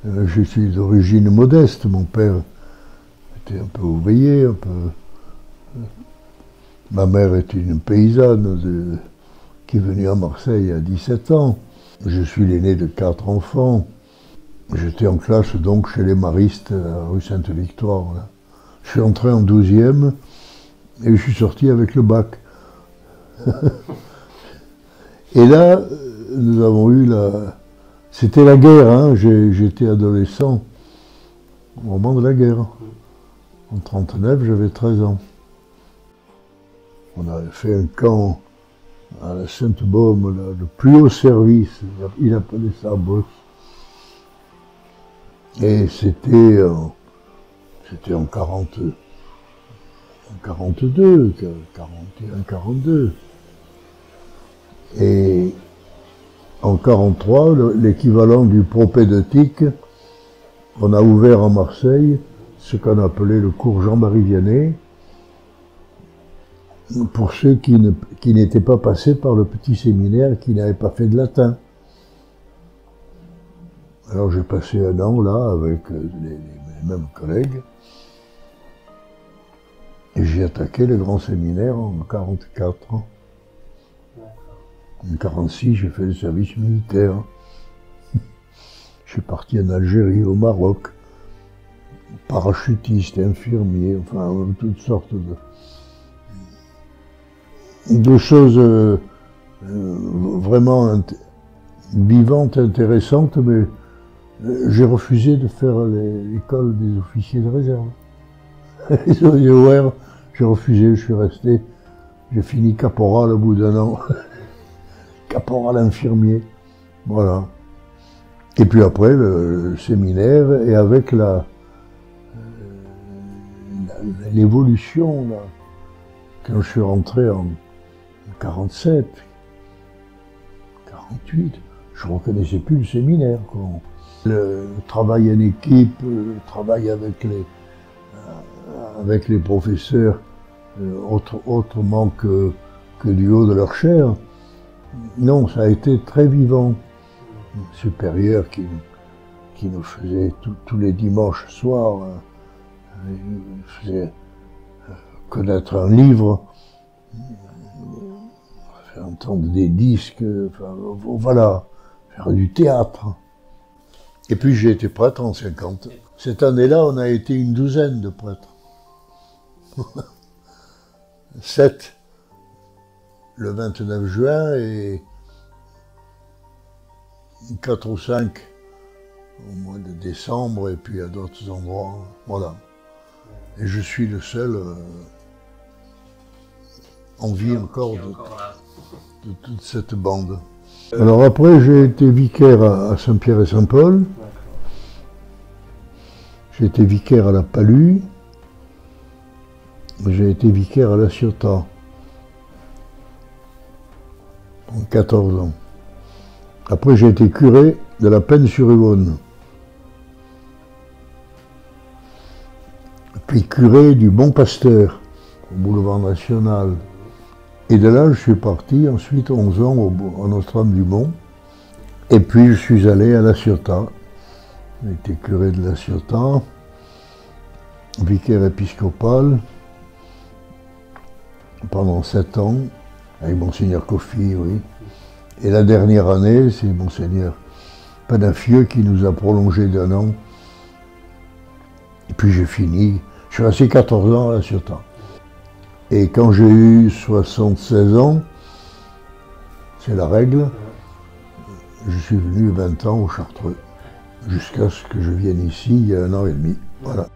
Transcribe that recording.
Je suis d'origine modeste. Mon père était un peu ouvrier, un peu. Ma mère est une paysanne qui est venue à Marseille à 17 ans. Je suis l'aîné de 4 enfants. J'étais en classe donc chez les Maristes, à rue Sainte-Victoire. Là. Je suis entré en 12e et je suis sorti avec le bac. Et là, nous avons eu la... C'était la guerre, hein. J'étais adolescent au moment de la guerre. En 1939, j'avais 13 ans. On avait fait un camp à la Sainte-Baume, le plus haut service, il appelait ça Bosse. Et c'était en 42, 41, 42. Et en 43, l'équivalent du propédeutique, on a ouvert en Marseille ce qu'on appelait le cours Jean-Marie Vianney, pour ceux qui n'étaient pas passés par le petit séminaire, qui n'avaient pas fait de latin. Alors j'ai passé un an là avec les mêmes collègues et j'ai attaqué le grand séminaire en 44. En 46, j'ai fait le service militaire. Je suis parti en Algérie, au Maroc, parachutiste, infirmier, enfin toutes sortes de choses vraiment vivantes, intéressantes, mais j'ai refusé de faire l'école des officiers de réserve. Ils ont dit ouais, j'ai refusé, je suis resté. J'ai fini caporal au bout d'un an. Caporal infirmier. Voilà. Et puis après, le séminaire, et avec l'évolution, quand je suis rentré en 47, 48, je ne reconnaissais plus le séminaire, quoi. Le travail en équipe, le travail avec les professeurs, autrement que du haut de leur chair. Non, ça a été très vivant. Le supérieur qui nous faisait tous les dimanches soirs, il nous faisait connaître un livre, faire entendre des disques, enfin, voilà, faire du théâtre. Et puis j'ai été prêtre en 50. Cette année-là, on a été une douzaine de prêtres. 7 le 29 juin et 4 ou 5 au mois de décembre et puis à d'autres endroits. Voilà. Et je suis le seul en vie encore de toute cette bande. Alors après, j'ai été vicaire à Saint-Pierre et Saint-Paul. J'ai été vicaire à la Palue. J'ai été vicaire à La Ciotat. Pendant 14 ans. Après, j'ai été curé de la Penne-sur-Yvonne. Puis curé du Bon Pasteur, au boulevard National. Et de là, je suis parti ensuite 11 ans à Nostrum-du-Mont. Et puis, je suis allé à La Ciotat. J'ai été curé de La Ciotat, vicaire épiscopal, pendant 7 ans, avec Monseigneur Coffy, oui. Et la dernière année, c'est Monseigneur Panafieux qui nous a prolongé d'1 an. Et puis j'ai fini, je suis resté 14 ans à La Ciotat. Et quand j'ai eu 76 ans, c'est la règle, je suis venu 20 ans au Chartreux, jusqu'à ce que je vienne ici il y a 1 an et demi. Voilà.